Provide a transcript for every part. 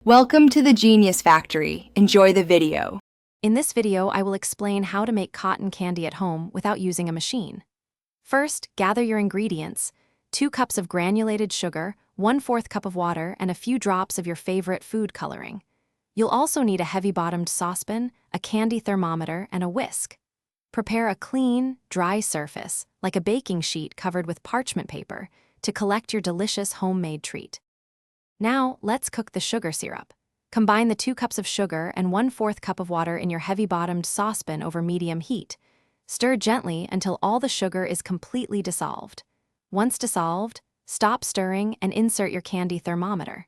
Welcome to the Genius Factory. Enjoy the video. In this video, I will explain how to make cotton candy at home without using a machine. First, gather your ingredients: 2 cups of granulated sugar, 1/4 cup of water, and a few drops of your favorite food coloring. You'll also need a heavy-bottomed saucepan, a candy thermometer, and a whisk. Prepare a clean, dry surface, like a baking sheet covered with parchment paper, to collect your delicious homemade treat. Now, let's cook the sugar syrup. Combine the 2 cups of sugar and 1/4 cup of water in your heavy-bottomed saucepan over medium heat. Stir gently until all the sugar is completely dissolved. Once dissolved, stop stirring and insert your candy thermometer.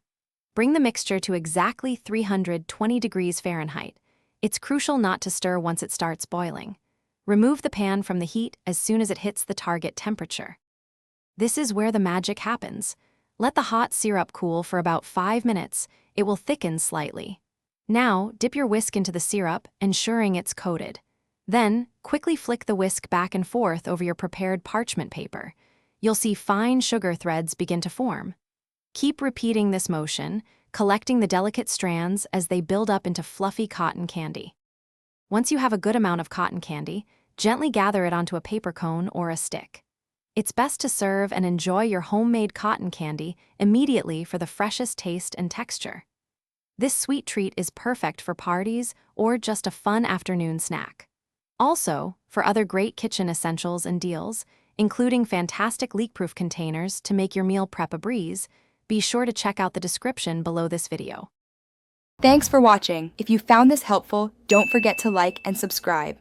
Bring the mixture to exactly 320 degrees Fahrenheit. It's crucial not to stir once it starts boiling. Remove the pan from the heat as soon as it hits the target temperature. This is where the magic happens. Let the hot syrup cool for about 5 minutes. It will thicken slightly. Now, dip your whisk into the syrup, ensuring it's coated. Then, quickly flick the whisk back and forth over your prepared parchment paper. You'll see fine sugar threads begin to form. Keep repeating this motion, collecting the delicate strands as they build up into fluffy cotton candy. Once you have a good amount of cotton candy, gently gather it onto a paper cone or a stick. It's best to serve and enjoy your homemade cotton candy immediately for the freshest taste and texture. This sweet treat is perfect for parties or just a fun afternoon snack. Also, for other great kitchen essentials and deals, including fantastic leak-proof containers to make your meal prep a breeze, be sure to check out the description below this video. Thanks for watching. If you found this helpful, don't forget to like and subscribe.